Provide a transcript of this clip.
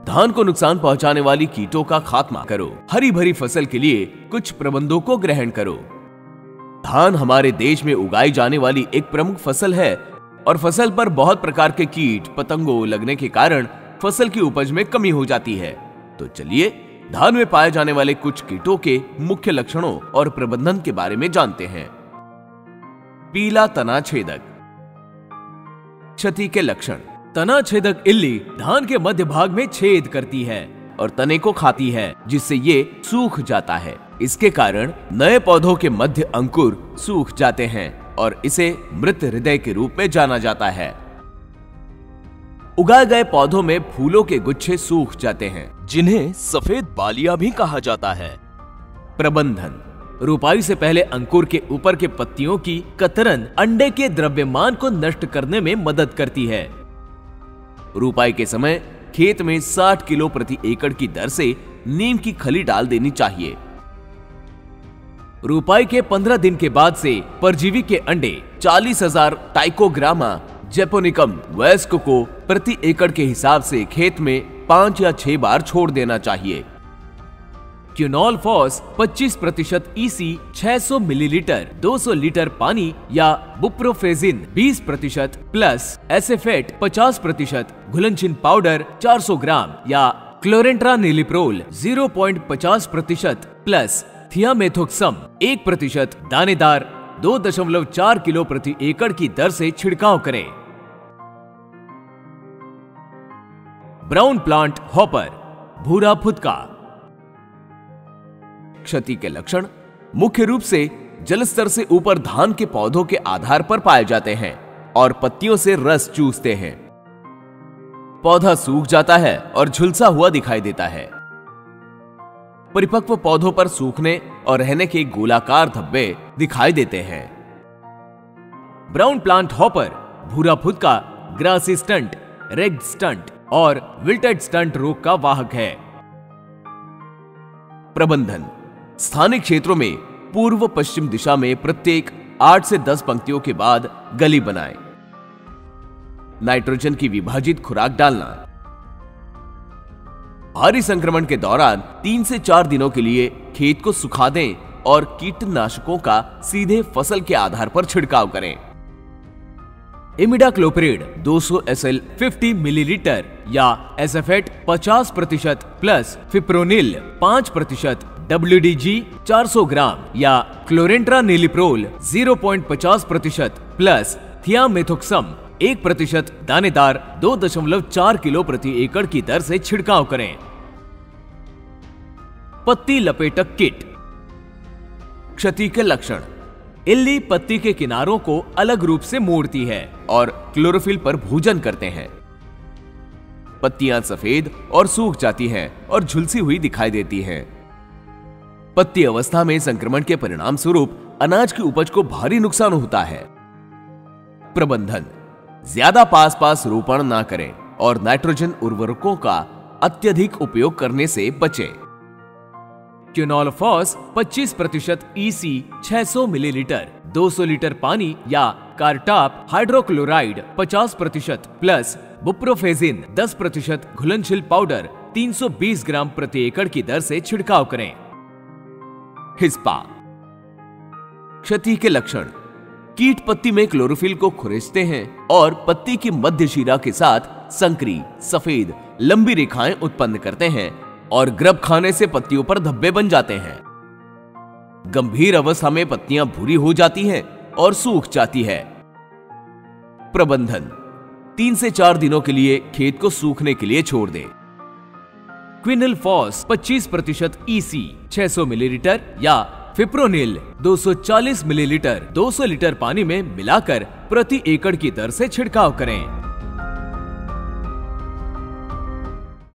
धान को नुकसान पहुंचाने वाली कीटों का खात्मा करो। हरी भरी फसल के लिए कुछ प्रबंधों को ग्रहण करो। धान हमारे देश में उगाई जाने वाली एक प्रमुख फसल है और फसल पर बहुत प्रकार के कीट पतंगों लगने के कारण फसल की उपज में कमी हो जाती है। तो चलिए धान में पाए जाने वाले कुछ कीटों के मुख्य लक्षणों और प्रबंधन के बारे में जानते हैं। पीला तना छेदक। क्षति के लक्षण। तना छेदक इल्ली धान के मध्य भाग में छेद करती है और तने को खाती है, जिससे ये सूख जाता है। इसके कारण नए पौधों के मध्य अंकुर सूख जाते हैं और इसे मृत हृदय के रूप में जाना जाता है। उगाए गए पौधों में फूलों के गुच्छे सूख जाते हैं, जिन्हें सफेद बालियां भी कहा जाता है। प्रबंधन। रोपाई से पहले अंकुर के ऊपर के पत्तियों की कतरन अंडे के द्रव्यमान को नष्ट करने में मदद करती है। रोपाई के समय खेत में 60 किलो प्रति एकड़ की दर से नीम की खली डाल देनी चाहिए। रोपाई के 15 दिन के बाद से परजीवी के अंडे 40,000 टाइकोग्रामा जेपोनिकम वयस्क को प्रति एकड़ के हिसाब से खेत में 5 या 6 बार छोड़ देना चाहिए। क्यूनॉल फॉस 25% EC 600 मिलीलीटर 200 लीटर पानी या बुप्रोफेजिन 20% प्लस एसेफेट 50% घुलनशील पाउडर 400 ग्राम या क्लोरेंट्रानिलिप्रोल 0.50% प्लस थियामेथोक्सम 1% दानेदार 2.4 किलो प्रति एकड़ की दर से छिड़काव करें। ब्राउन प्लांट हॉपर भूरा फुदका। क्षति के लक्षण मुख्य रूप से जलस्तर से ऊपर धान के पौधों के आधार पर पाए जाते हैं और पत्तियों से रस चूसते हैं। पौधा सूख जाता है और झुलसा हुआ दिखाई देता है। परिपक्व पौधों पर सूखने और रहने के गोलाकार धब्बे दिखाई देते हैं। ब्राउन प्लांट हॉपर भूरा फुदका ग्रासी स्टंट, रेग्ड स्टंट और विल्टेड स्टंट रोग का वाहक है। प्रबंधन। स्थानीय क्षेत्रों में पूर्व पश्चिम दिशा में प्रत्येक 8 से 10 पंक्तियों के बाद गली बनाएं। नाइट्रोजन की विभाजित खुराक डालना। भारी संक्रमण के दौरान 3 से 4 दिनों के लिए खेत को सुखा दें और कीटनाशकों का सीधे फसल के आधार पर छिड़काव करें। इमिडाक्लोप्रिड 200 SL 50 मिलीलीटर या एसेफेट 50% प्लस फिप्रोनिल 5%, WDG 400 ग्राम या क्लोरेंट्रानिलिप्रोल 0.50% प्लस थियामेथोक्सम 1% दानेदार 2.4 किलो प्रति एकड़ की दर से छिड़काव करें। पत्ती लपेटक किट। क्षति के लक्षण। इल्ली पत्ती के किनारों को अलग रूप से मोड़ती है और क्लोरोफिल पर भोजन करते हैं। पत्तियां सफेद और सूख जाती हैं और झुलसी हुई दिखाई देती हैं। पत्ती अवस्था में संक्रमण के परिणाम स्वरूप अनाज की उपज को भारी नुकसान होता है। प्रबंधन। ज्यादा पास पास रोपण ना करें और नाइट्रोजन उर्वरकों का अत्यधिक उपयोग करने से बचें। क्यूनॉल फॉस 25% EC 600 मिलीलीटर 200 लीटर पानी या कारटाप हाइड्रोक्लोराइड 50% प्लस बुप्रोफेजिन 10% घुलनशील पाउडर 320 ग्राम प्रति एकड़ की दर से छिड़काव करें। हिस्पा। क्षति के लक्षण। कीट पत्ती में क्लोरोफिल को खुरेचते हैं और पत्ती की मध्य शिरा के साथ संकरी सफेद लंबी रेखाएं उत्पन्न करते हैं और ग्रब खाने से पत्तियों पर धब्बे बन जाते हैं। गंभीर अवस्था में पत्तियां भूरी हो जाती हैं और सूख जाती है। प्रबंधन। 3 से 4 दिनों के लिए खेत को सूखने के लिए छोड़ दें। क्विनल फॉस 25% EC 600 मिलीलीटर या फिप्रोनिल 240 मिलीलीटर 200 लीटर पानी में मिलाकर प्रति एकड़ की दर से छिड़काव करें।